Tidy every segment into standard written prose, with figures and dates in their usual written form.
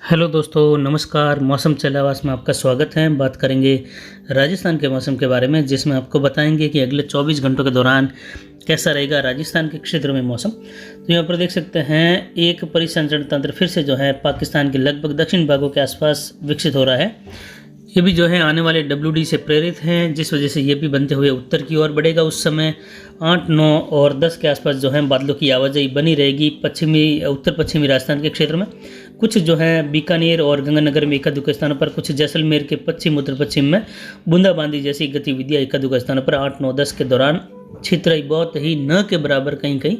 Hello दोस्तों, नमस्कार। मौसम चलावास में आपका स्वागत है। बात करेंगे राजस्थान के मौसम के बारे में, जिसमें आपको बताएंगे कि अगले 24 घंटों के दौरान कैसा रहेगा राजस्थान के क्षेत्रों में मौसम। तो यहाँ पर देख सकते हैं एक परिसंचरण तंत्र फिर से जो है पाकिस्तान के लगभग दक्षिण भागों के आसपास विकसित हो रहा है। ये भी जो है आने वाले WD से प्रेरित हैं, जिस वजह से ये भी बनते हुए उत्तर की ओर बढ़ेगा। उस समय 8, 9 और 10 के आसपास जो है बादलों की आवाजाही बनी रहेगी उत्तर पश्चिमी राजस्थान के क्षेत्र में। कुछ जो है बीकानेर और गंगानगर में एकाधिक स्थानों पर, कुछ जैसलमेर के पश्चिम उत्तर पश्चिम में बूंदाबांदी जैसी गतिविधियां एकाधिक स्थानों पर 8, 9, 10 के दौरान क्षेत्र बहुत ही न के बराबर कहीं कहीं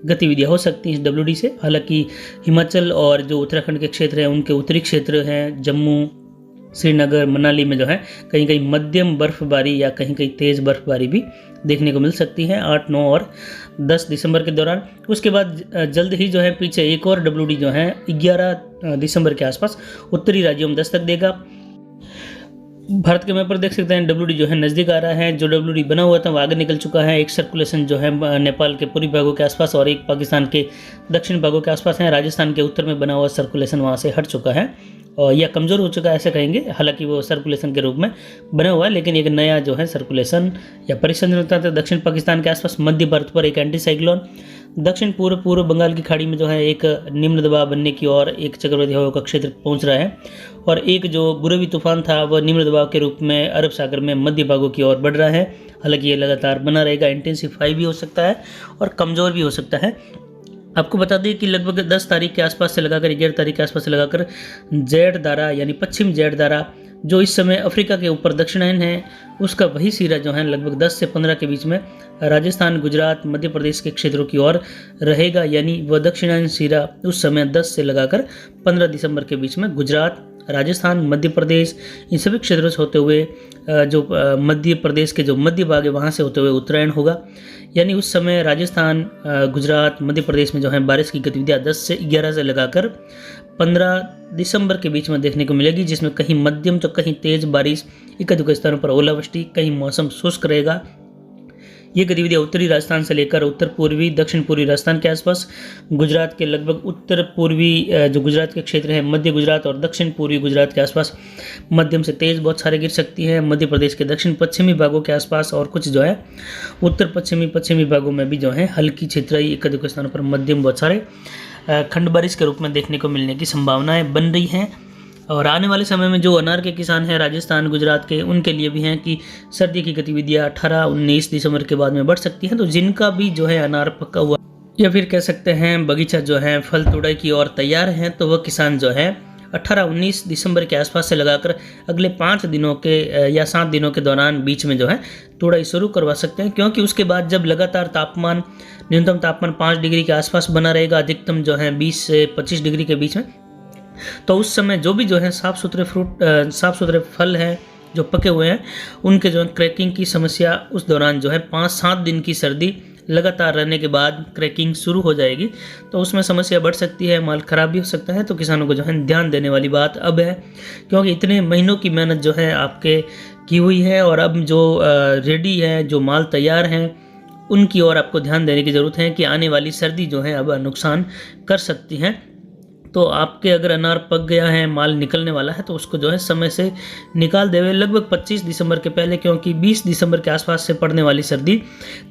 गतिविधियां हो सकती हैं WD से। हालांकि हिमाचल और जो उत्तराखंड के क्षेत्र हैं, उनके उत्तरी क्षेत्र हैं जम्मू, श्रीनगर, मनाली में जो है कहीं कहीं मध्यम बर्फबारी या कहीं कहीं तेज़ बर्फबारी भी देखने को मिल सकती है 8, 9 और 10 दिसंबर के दौरान। उसके बाद जल्द ही जो है पीछे एक और WD जो है 11 दिसंबर के आसपास उत्तरी राज्यों में दस्तक देगा। भारत के मैप पर देख सकते हैं WD जो है नज़दीक आ रहा है। जो WD बना हुआ था वो आगे निकल चुका है। एक सर्कुलेशन जो है नेपाल के पूर्वी भागों के आसपास और एक पाकिस्तान के दक्षिण भागों के आसपास है। राजस्थान के उत्तर में बना हुआ सर्कुलेशन वहाँ से हट चुका है और यह कमज़ोर हो चुका है ऐसे कहेंगे। हालांकि वो सर्कुलेशन के रूप में बना हुआ है, लेकिन एक नया जो है सर्कुलेशन या परिसंचरण तंत्र दक्षिण पाकिस्तान के आसपास मध्य भारत पर एक एंटी साइक्लोन, दक्षिण पूर्व बंगाल की खाड़ी में जो है एक निम्न दबाव बनने की और एक चक्रवाती हवा का क्षेत्र पहुंच रहा है, और एक जो बुरेवी तूफान था वह निम्न दबाव के रूप में अरब सागर में मध्य भागों की ओर बढ़ रहा है। हालांकि ये लगातार बना रहेगा, इंटेंसिफाई भी हो सकता है और कमज़ोर भी हो सकता है। आपको बता दें कि लगभग 10 तारीख के आसपास से लगाकर 11 तारीख के आसपास से लगाकर जेड धारा यानी पश्चिम जेड धारा जो इस समय अफ्रीका के ऊपर दक्षिणायन है, उसका वही सिरा जो है लगभग 10 से 15 के बीच में राजस्थान, गुजरात, मध्य प्रदेश के क्षेत्रों की ओर रहेगा। यानी वह दक्षिणायन सिरा उस समय 10 से लगाकर 15 दिसंबर के बीच में गुजरात, राजस्थान, मध्य प्रदेश इन सभी क्षेत्रों से होते हुए जो मध्य प्रदेश के जो मध्य भाग है वहाँ से होते हुए उत्तरायण होगा। यानी उस समय राजस्थान, गुजरात, मध्य प्रदेश में जो है बारिश की गतिविधियाँ 10 से 11 से लगाकर 15 दिसंबर के बीच में देखने को मिलेगी, जिसमें कहीं मध्यम तो कहीं तेज़ बारिश, एकाधिक स्थानों पर ओलावृष्टि, कहीं मौसम शुष्क रहेगा। ये गतिविधियाँ उत्तरी राजस्थान से लेकर उत्तर पूर्वी दक्षिण पूर्वी राजस्थान के आसपास, गुजरात के लगभग उत्तर पूर्वी जो गुजरात के क्षेत्र है, मध्य गुजरात और दक्षिण पूर्वी गुजरात के आसपास मध्यम से तेज़ बहुत सारे गिर सकती है। मध्य प्रदेश के दक्षिण पश्चिमी भागों के आसपास और कुछ जो है उत्तर पश्चिमी भागों में भी जो है हल्की क्षेत्रीय एकाधिक स्थानों पर मध्यम बहुत सारे खंड बारिश के रूप में देखने को मिलने की संभावनाएं बन रही हैं। और आने वाले समय में जो अनार के किसान हैं राजस्थान, गुजरात के, उनके लिए भी हैं कि सर्दी की गतिविधियाँ 18, 19 दिसंबर के बाद में बढ़ सकती हैं। तो जिनका भी जो है अनार पका हुआ या फिर कह सकते हैं बगीचा जो है फल तुड़ाई की ओर तैयार हैं, तो वह किसान जो है 18, 19 दिसंबर के आसपास से लगाकर अगले 5 दिनों के या 7 दिनों के दौरान बीच में जो है तुड़ाई शुरू करवा सकते हैं। क्योंकि उसके बाद जब लगातार न्यूनतम तापमान 5 डिग्री के आसपास बना रहेगा, अधिकतम जो है 20 से 25 डिग्री के बीच में, तो उस समय जो भी जो है साफ़ सुथरे फल हैं जो पके हुए हैं, उनके जो है क्रैकिंग की समस्या उस दौरान जो है 5-7 दिन की सर्दी लगातार रहने के बाद क्रैकिंग शुरू हो जाएगी, तो उसमें समस्या बढ़ सकती है, माल ख़राब भी हो सकता है। तो किसानों को जो है ध्यान देने वाली बात अब है, क्योंकि इतने महीनों की मेहनत जो है आपके की हुई है और अब जो रेडी है, जो माल तैयार हैं, उनकी ओर आपको ध्यान देने की ज़रूरत है कि आने वाली सर्दी जो है अब नुकसान कर सकती है। तो आपके अगर अनार पक गया है, माल निकलने वाला है, तो उसको जो है समय से निकाल देवे लगभग 25 दिसंबर के पहले, क्योंकि 20 दिसंबर के आसपास से पड़ने वाली सर्दी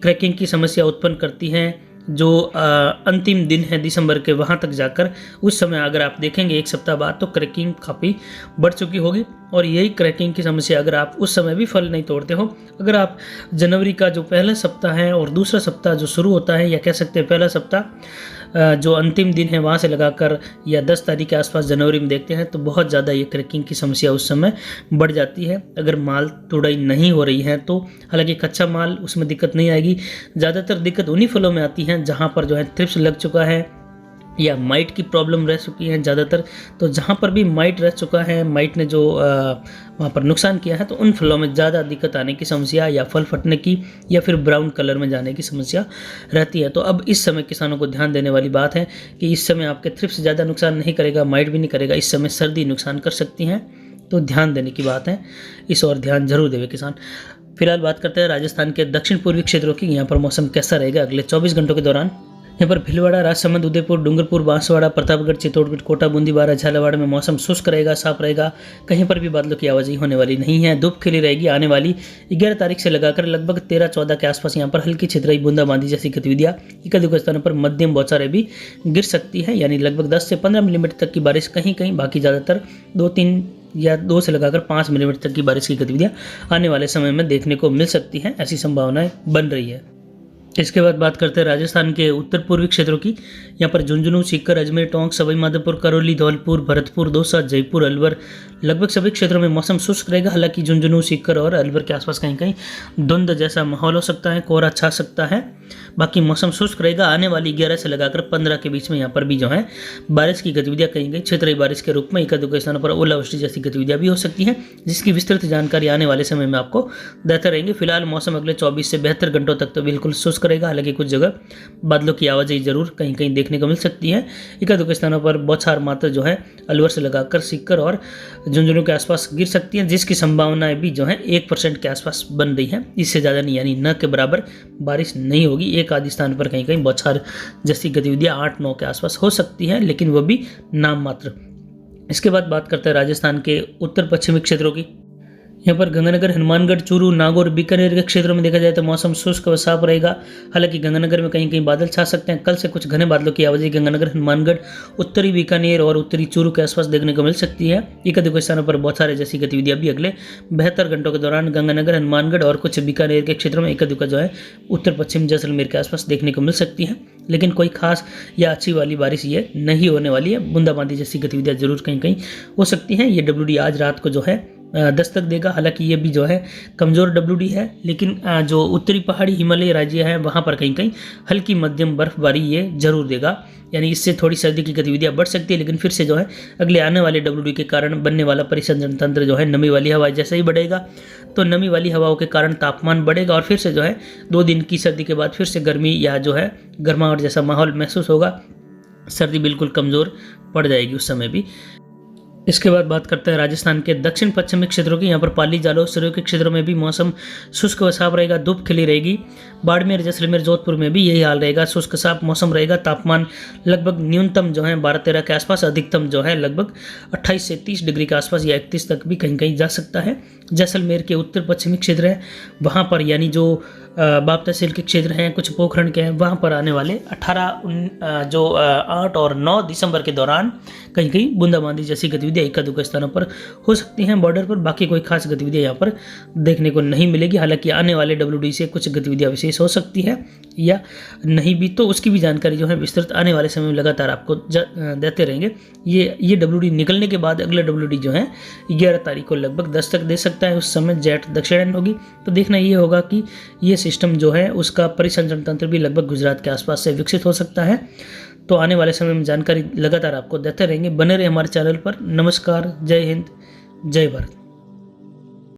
क्रैकिंग की समस्या उत्पन्न करती है। जो अंतिम दिन है दिसंबर के, वहाँ तक जाकर उस समय अगर आप देखेंगे 1 सप्ताह बाद, तो क्रैकिंग काफ़ी बढ़ चुकी होगी। और यही क्रैकिंग की समस्या अगर आप उस समय भी फल नहीं तोड़ते हो, अगर आप जनवरी का जो पहला सप्ताह है और दूसरा सप्ताह जो शुरू होता है, या कह सकते हैं पहला सप्ताह जो अंतिम दिन है वहाँ से लगाकर या 10 तारीख के आसपास जनवरी में देखते हैं, तो बहुत ज़्यादा ये क्रैकिंग की समस्या उस समय बढ़ जाती है अगर माल तुड़ाई नहीं हो रही है तो। हालांकि कच्चा माल उसमें दिक्कत नहीं आएगी, ज़्यादातर दिक्कत उन्हीं फलों में आती है जहाँ पर जो है थ्रिप्स लग चुका है या माइट की प्रॉब्लम रह चुकी है ज़्यादातर। तो जहाँ पर भी माइट रह चुका है, माइट ने जो वहाँ पर नुकसान किया है, तो उन फलों में ज़्यादा दिक्कत आने की समस्या या फल फटने की या फिर ब्राउन कलर में जाने की समस्या रहती है। तो अब इस समय किसानों को ध्यान देने वाली बात है कि इस समय आपके थ्रिप्स ज़्यादा नुकसान नहीं करेगा, माइट भी नहीं करेगा, इस समय सर्दी नुकसान कर सकती हैं, तो ध्यान देने की बात है, इस और ध्यान जरूर देवे किसान। फिलहाल बात करते हैं राजस्थान के दक्षिण पूर्वी क्षेत्रों की। यहाँ पर मौसम कैसा रहेगा अगले 24 घंटों के दौरान। यहाँ पर भीलवाड़ा, राजसमंद, उदयपुर, डूंगरपुर, बांसवाड़ा, प्रतापगढ़, चित्तौड़गढ़, कोटा, बूंदी, बारा, झालावाड़ में मौसम शुष्क रहेगा, साफ रहेगा। कहीं पर भी बादलों की आवाजाही होने वाली नहीं है। धूप खिली रहेगी। आने वाली 11 तारीख से लगाकर लगभग 13-14 के आसपास यहाँ पर हल्की छितराई, बूंदाबांदी जैसी गतिविधियां एक-दो स्थानों पर मध्यम बौछारें भी गिर सकती है, यानी लगभग 10 से 15 मिलीमीटर तक की बारिश कहीं कहीं, बाकी ज़्यादातर 2-3 या 2 से लगाकर 5 मिलीमीटर तक की बारिश की गतिविधियां आने वाले समय में देखने को मिल सकती हैं, ऐसी संभावनाएं बन रही है। इसके बाद बात करते हैं राजस्थान के उत्तर पूर्वी क्षेत्रों की। यहाँ पर झुंझुनू, सीकर, अजमेर, टोंक, सवाई माधोपुर, करौली, धौलपुर, भरतपुर, दौसा, जयपुर, अलवर, लगभग सभी क्षेत्रों में मौसम शुष्क रहेगा। हालांकि झुंझुनू, सीकर और अलवर के आसपास कहीं कहीं धुंध जैसा माहौल हो सकता है, कोहरा छा सकता है। बाकी मौसम शुष्क रहेगा। आने वाली 11 से लगाकर 15 के बीच में यहाँ पर भी जो है बारिश की गतिविधियां कहीं कहीं क्षेत्रीय बारिश के रूप में एक-दो स्थानों पर ओलावृष्टि जैसी गतिविधियां भी हो सकती हैं, जिसकी विस्तृत जानकारी आने वाले समय में आपको देते रहेंगे। फिलहाल मौसम अगले 24 से 72 घंटों तक तो बिल्कुल शुष्क रहेगा। हालांकि कुछ जगह बादलों की आवाजाही जरूर कहीं कहीं देखने को मिल सकती है। एक-दो स्थानों पर बौछार मात्र जो है अलवर से लगाकर सीकर और झुंझुनू के आसपास गिर सकती है, जिसकी संभावनाएं भी जो है 1% के आसपास बन रही है। इससे ज़्यादा नहीं, यानी न के बराबर बारिश नहीं होगी। एक आदि स्थान पर कहीं कहीं बौछार जैसी गतिविधियां 8-9 के आसपास हो सकती है, लेकिन वह भी नाम मात्र। इसके बाद बात करते हैं राजस्थान के उत्तर पश्चिमी क्षेत्रों की। यहाँ पर गंगानगर, हनुमानगढ़, चूरू, नागौर, बीकानेर के क्षेत्रों में देखा जाए तो मौसम शुष्क व साफ रहेगा। हालांकि गंगानगर में कहीं कहीं बादल छा सकते हैं। कल से कुछ घने बादलों की आवाजाही गंगानगर, हनुमानगढ़, उत्तरी बीकानेर और उत्तरी चूरू के आसपास देखने को मिल सकती है। एक-दो स्थानों पर बौछारें जैसी गतिविधियां भी अगले 72 घंटों के दौरान गंगानगर, हनुमानगढ़ और कुछ बीकानेर के क्षेत्रों में एक-दो जो है उत्तर पश्चिम जैसलमेर के आसपास देखने को मिल सकती है, लेकिन कोई खास या अच्छी वाली बारिश ये नहीं होने वाली है। बूंदाबांदी जैसी गतिविधियां जरूर कहीं कहीं हो सकती हैं। ये WD आज रात को जो है दस्तक देगा। हालांकि ये भी जो है कमज़ोर WD है, लेकिन जो उत्तरी पहाड़ी हिमालय राज्य है वहाँ पर कहीं कहीं हल्की मध्यम बर्फबारी ये जरूर देगा, यानी इससे थोड़ी सर्दी की गतिविधियां बढ़ सकती है। लेकिन फिर से जो है अगले आने वाले WD के कारण बनने वाला परिसंचरण तंत्र जो है नमी वाली हवा जैसे ही बढ़ेगा, तो नमी वाली हवाओं के कारण तापमान बढ़ेगा और फिर से जो है 2 दिन की सर्दी के बाद फिर से गर्मी या जो है गर्माहट जैसा माहौल महसूस होगा। सर्दी बिल्कुल कमज़ोर पड़ जाएगी उस समय भी। इसके बाद बात करते हैं राजस्थान के दक्षिण पश्चिमी क्षेत्रों की। यहाँ पर पाली, जालौर, सिरोही के क्षेत्रों में भी मौसम शुष्क व साफ रहेगा। धूप खिली रहेगी। बाड़मेर, जैसलमेर, जोधपुर में भी यही हाल रहेगा। शुष्क साफ मौसम रहेगा। तापमान लगभग न्यूनतम जो है 12-13 के आसपास, अधिकतम जो है लगभग 28 से 30 डिग्री के आसपास या 31 तक भी कहीं कहीं जा सकता है। जैसलमेर के उत्तर पश्चिमी क्षेत्र है वहाँ पर, यानी जो बाप तहसील के क्षेत्र हैं, कुछ पोखरण के हैं, वहाँ पर आने वाले 8 और 9 दिसंबर के दौरान कहीं कहीं बूंदाबांदी जैसी गतिविधियां एक-दो स्थानों पर हो सकती हैं बॉर्डर पर। बाकी कोई खास गतिविधियां यहाँ पर देखने को नहीं मिलेगी। हालांकि आने वाले WD से कुछ गतिविधियां विशेष हो सकती है या नहीं भी, तो उसकी भी जानकारी जो है विस्तृत आने वाले समय में लगातार आपको देते रहेंगे। ये WD निकलने के बाद अगला WD जो है 11 तारीख को लगभग दस्तक दे सकता है। उस समय जेट दक्षिणायन होगी, तो देखना ये होगा कि ये सिस्टम जो है उसका परिसंचरण तंत्र भी लगभग गुजरात के आसपास से विकसित हो सकता है। तो आने वाले समय में जानकारी लगातार आपको देते रहेंगे। बने रहे हमारे चैनल पर। नमस्कार, जय हिंद, जय भारत।